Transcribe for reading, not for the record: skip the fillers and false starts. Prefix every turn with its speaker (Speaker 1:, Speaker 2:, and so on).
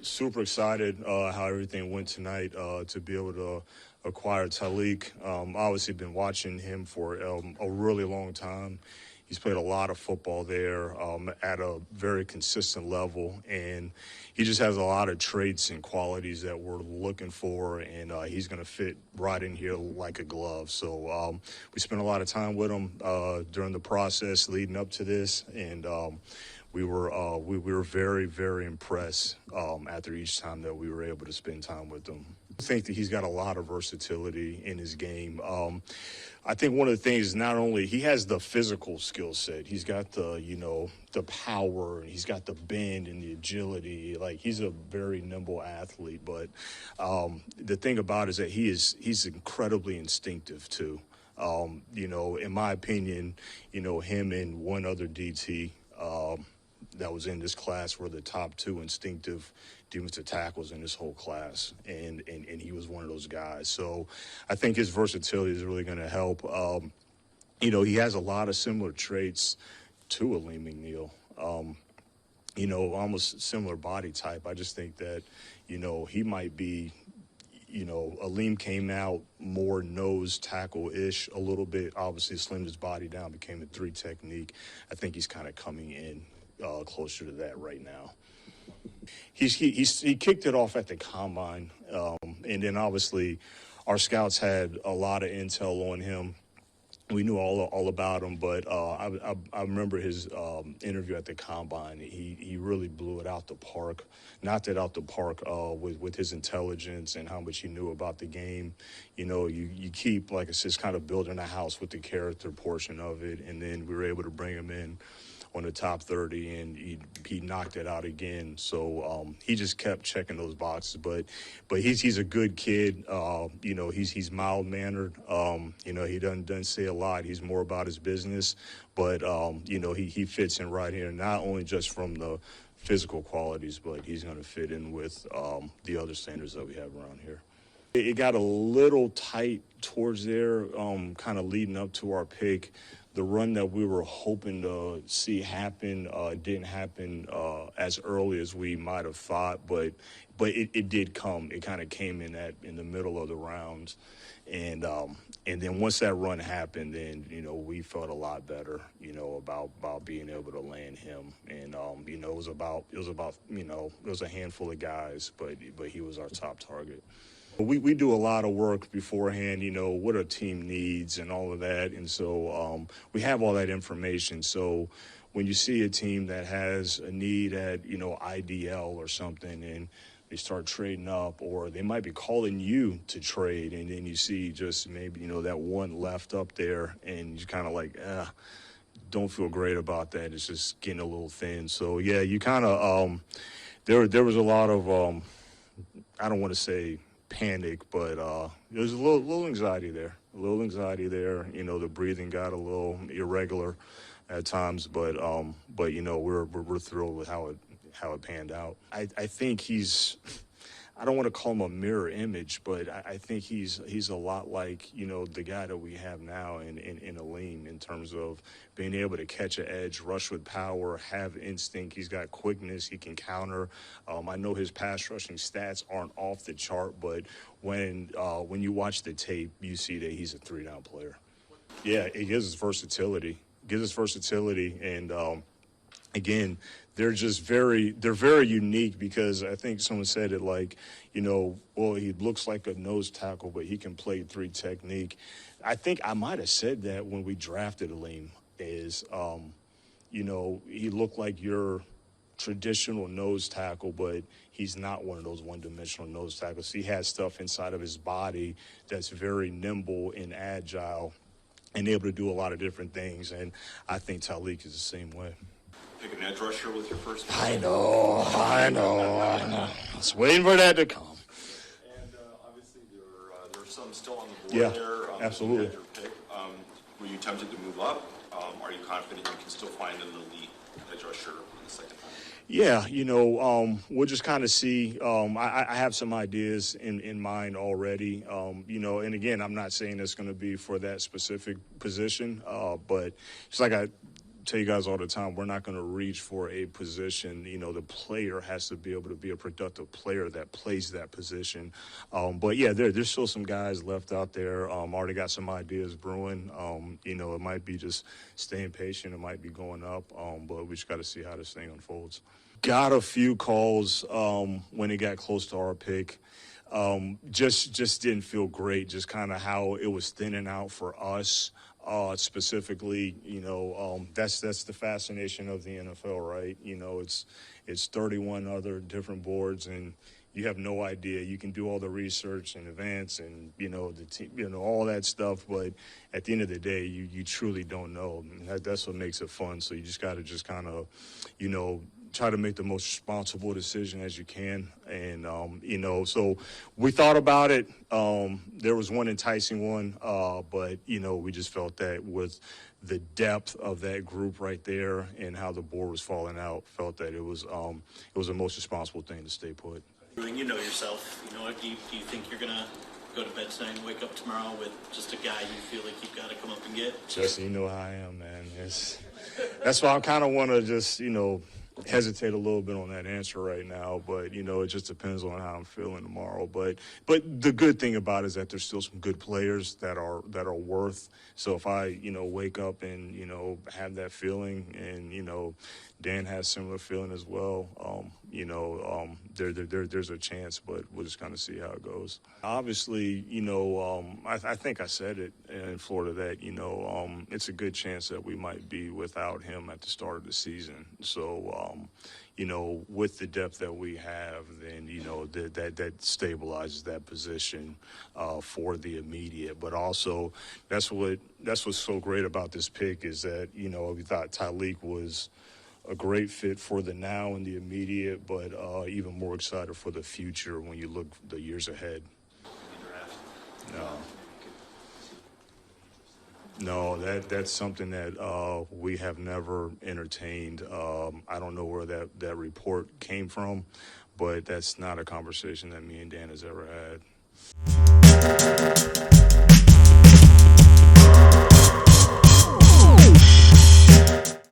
Speaker 1: Super excited how everything went tonight to be able to acquire Talik. Obviously, been watching him for a really long time. He's played a lot of football there at a very consistent level, and he just has a lot of traits and qualities that we're looking for, and he's going to fit right in here like a glove. So we spent a lot of time with him during the process leading up to this, and we were very, very impressed after each time that we were able to spend time with him. I think that he's got a lot of versatility in his game. I think one of the things is not only he has the physical skill set, he's got the power, and he's got the bend and the agility. Like, he's a very nimble athlete. But the thing about it is that he's incredibly instinctive too. In my opinion, him and one other DT that was in this class were the top two instinctive defensive tackles in this whole class, and he was one of those guys. So I think his versatility is really going to help. He has a lot of similar traits to Aleem McNeil. Almost similar body type. I just think that, he might be, Aleem came out more nose tackle-ish a little bit. Obviously slimmed his body down, became a 3 technique. I think he's kind of coming in closer to that right now. He kicked it off at the combine, and then obviously our scouts had a lot of intel on him. We knew all about him, but I remember his interview at the combine. He really blew it out the park, knocked it out the park with his intelligence and how much he knew about the game. You keep, like I said, kind of building a house with the character portion of it, and then we were able to bring him in on the top 30, and he knocked it out again. So he just kept checking those boxes. But he's a good kid. He's mild mannered. He doesn't say a lot. He's more about his business. But he fits in right here, not only just from the physical qualities, but he's going to fit in with the other standards that we have around here. It got a little tight towards there, kind of leading up to our pick. The run that we were hoping to see happen didn't happen as early as we might have thought, but it did come. It kind of came in the middle of the rounds, and then once that run happened, then we felt a lot better, about being able to land him, and it was a handful of guys, but he was our top target. We do a lot of work beforehand, what our team needs and all of that. And so we have all that information. So when you see a team that has a need at, IDL or something, and they start trading up, or they might be calling you to trade, and then you see just maybe, that one left up there, and you're kind of like, don't feel great about that. It's just getting a little thin. So, yeah, you kind of there was a lot of, I don't want to say panic, but there's a little anxiety there. The breathing got a little irregular at times, but we're thrilled with how it panned out. I think I don't want to call him a mirror image, but I think he's a lot like, the guy that we have now in Aleem, in terms of being able to catch an edge, rush with power, have instinct. He's got quickness. He can counter. I know his pass rushing stats aren't off the chart, but when you watch the tape, you see that he's a 3-down player. Yeah, it gives us versatility. And again, they're very unique, because I think someone said it like, he looks like a nose tackle, but he can play 3 technique. I think I might have said that when we drafted Aleem, he looked like your traditional nose tackle, but he's not one of those one-dimensional nose tackles. He has stuff inside of his body that's very nimble and agile and able to do a lot of different things. And I think Talik is the same way.
Speaker 2: Pick an edge rusher with your first pick.
Speaker 1: I know. I was waiting for that to come.
Speaker 2: And obviously there's some still on the board there.
Speaker 1: Absolutely.
Speaker 2: Your pick. Were you tempted to move up? Are you confident you can still find an elite edge rusher in the second time?
Speaker 1: Yeah, we'll just kind of see. I have some ideas in mind already, and again, I'm not saying it's going to be for that specific position, but it's like I tell you guys all the time, we're not going to reach for a position. You know, the player has to be able to be a productive player that plays that position. But yeah, there's still some guys left out there. Already got some ideas brewing. You know, it might be just staying patient. It might be going up. But we just got to see how this thing unfolds. Got a few calls when it got close to our pick. Just didn't feel great. Just kind of how it was thinning out for us. Specifically, you know, that's the fascination of the NFL, right? You know, it's 31 other different boards, and you have no idea. You can do all the research in advance, and you know the team, you know, all that stuff. But at the end of the day, you truly don't know. And that's what makes it fun. So you just got to just kind of, you know, try to make the most responsible decision as you can. And, you know, so we thought about it. There was one enticing one, but, you know, we just felt that with the depth of that group right there and how the board was falling out, felt that it was the most responsible thing to stay put.
Speaker 3: You know yourself. You know, do you think you're going to go to bed tonight and wake up tomorrow with just a guy you feel like you've got to come up and get?
Speaker 1: Justin, you know how I am, man. That's why I kind of want to just, you know, hesitate a little bit on that answer right now, but you know, it just depends on how I'm feeling tomorrow. But the good thing about it is that there's still some good players that are worth. So if I, you know, wake up and, you know, have that feeling, and you know, Dan has similar feeling as well, you know, there's a chance, but we'll just kind of see how it goes. Obviously, you know, I think I said it in Florida that, you know, it's a good chance that we might be without him at the start of the season. So, you know, with the depth that we have, then, you know, that stabilizes that position for the immediate. But also, that's what's so great about this pick is that, you know, we thought Tyleek was a great fit for the now and the immediate, but even more excited for the future when you look the years ahead. No, that's something that we have never entertained. I don't know where that report came from, but that's not a conversation that me and Dan has ever had.